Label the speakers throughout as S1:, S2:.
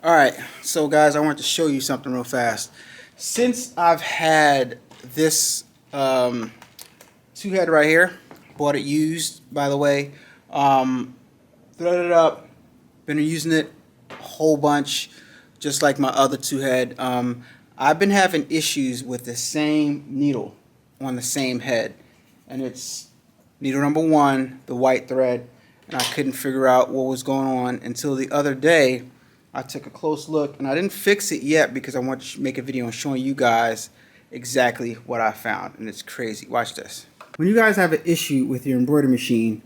S1: Alright, so guys, I want to show you something real fast. Since I've had this two-head right here, bought it used, by the way, threaded it up, been using it a whole bunch, just like my other two-head. I've been having issues with the same needle on the same head, and it's needle number 1, the white thread, and I couldn't figure out what was going on until the other day. I took a close look, and I didn't fix it yet because I want to make a video on showing you guys exactly what I found, and it's crazy. Watch this. When you guys have an issue with your embroidery machine,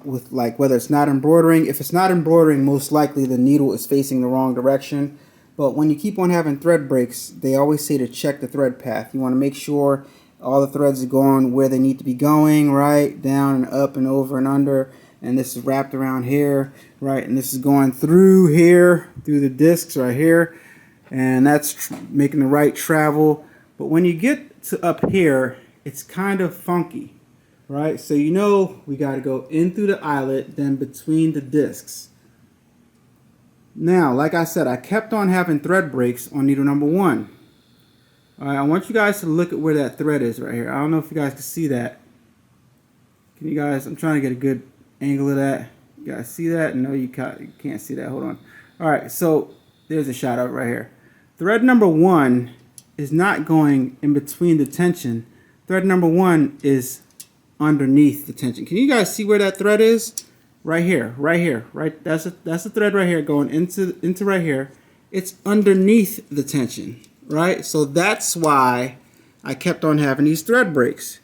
S1: with like whether it's not embroidering, if it's not embroidering, most likely the needle is facing the wrong direction. But when you keep on having thread breaks, they always say to check the thread path. You want to make sure all the threads are going where they need to be going, right? Down and up and over and under. And this is wrapped around here, right? And this is going through here, through the discs right here. And that's making the right travel. But when you get to up here, it's kind of funky, right? So you know we got to go in through the eyelet, then between the discs. Now, like I said, I kept on having thread breaks on needle number 1. All right, I want you guys to look at where that thread is right here. I don't know if you guys can see that. Can you guys, I'm trying to get a good angle of that. You guys see that? No, you can't see that. Hold on. All right, so there's a shot of it right here. Thread number 1 is not going in between the tension. Thread number 1 is underneath the tension. Can you guys see where that thread is? Right here, right here, right. That's a thread right here going into right here. It's underneath the tension, right? So that's why I kept on having these thread breaks.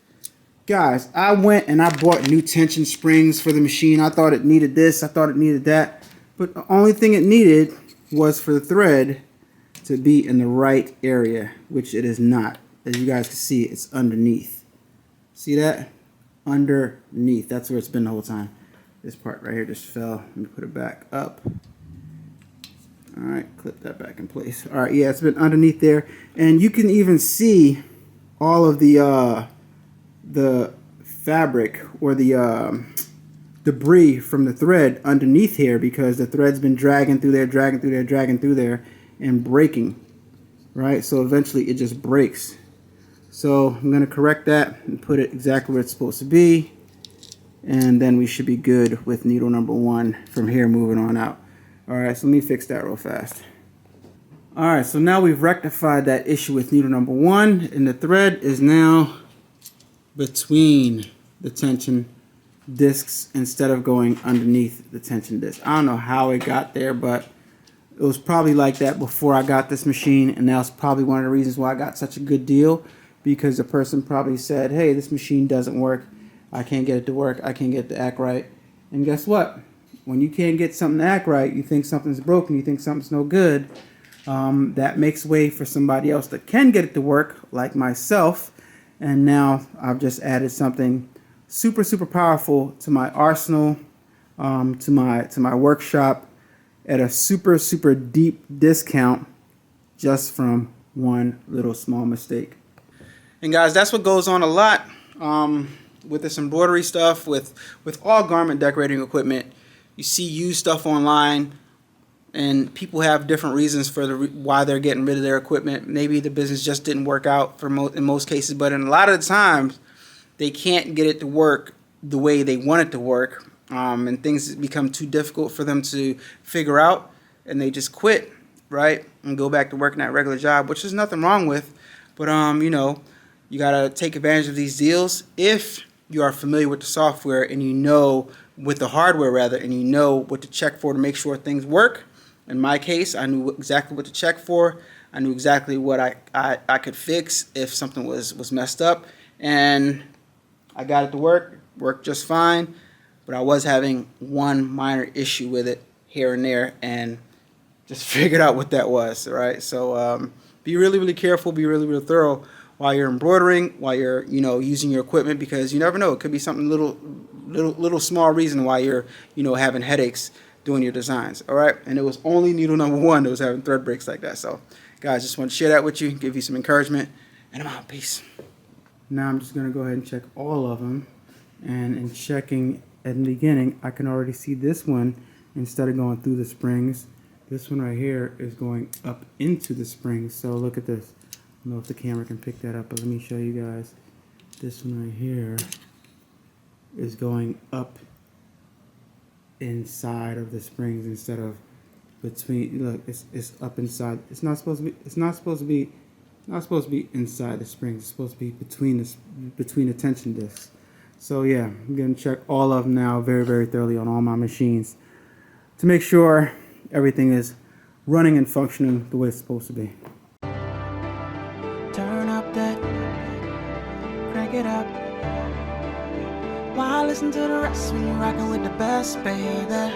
S1: Guys, I went and I bought new tension springs for the machine. I thought it needed this, I thought it needed that, but the only thing it needed was for the thread to be in the right area, which it is not. As you guys can see, it's underneath. See that? Underneath. That's where it's been the whole time. This part right here just fell. Let me put it back up. Alright, clip that back in place. Alright, yeah, it's been underneath there. And you can even see all of the fabric or the debris from the thread underneath here because the thread's been dragging through there, dragging through there, and breaking. Right? So eventually it just breaks. So I'm going to correct that and put it exactly where it's supposed to be. And then we should be good with needle number 1 from here moving on out. Alright, so let me fix that real fast. Alright, so now we've rectified that issue with needle number 1, and the thread is now between the tension discs instead of going underneath the tension disc. I don't know how it got there, but it was probably like that before I got this machine, and that's probably one of the reasons why I got such a good deal, because the person probably said, hey, this machine doesn't work. I can't get it to work. I can't get it to act right. And guess what? When you can't get something to act right, you think something's broken, you think something's no good. That makes way for somebody else that can get it to work, like myself. And now I've just added something super, super powerful to my arsenal, to my workshop at a super, super deep discount just from one little small mistake. And guys, that's what goes on a lot with this embroidery stuff, with all garment decorating equipment. You see used stuff online, and people have different reasons for why they're getting rid of their equipment. Maybe the business just didn't work out in most cases, but in a lot of the times, they can't get it to work the way they want it to work, and things become too difficult for them to figure out, and they just quit, right, and go back to working that regular job, which there's nothing wrong with. But you know, you gotta take advantage of these deals if you are familiar with the software and you know, with the hardware rather, and you know what to check for to make sure things work. In my case, I knew exactly what to check for. I knew exactly what I could fix if something was messed up, and I got it to work. Worked just fine, but I was having one minor issue with it here and there, and just figured out what that was. Right? So be really, really careful. Be really, really thorough while you're embroidering, while you're using your equipment, because you never know. It could be something little small reason why you're having headaches doing your designs. All right, and it was only needle number 1 that was having thread breaks like that. So guys, just want to share that with you, give you some encouragement, and I'm out. Peace. Now I'm just going to go ahead and check all of them, and in checking at the beginning, I can already see this one, instead of going through the springs, This one right here is going up into the spring. So look at this. I don't know if the camera can pick that up, but let me show you guys. This one right here is going up inside of the springs instead of between. Look, it's up inside. It's not supposed to be. It's not supposed to be. Not supposed to be inside the springs. It's supposed to be between the tension discs. So yeah, I'm gonna check all of them now very, very thoroughly on all my machines to make sure everything is running and functioning the way it's supposed to be.
S2: Turn up that, crank it up. Why listen to the rest when you're rocking with the best, baby?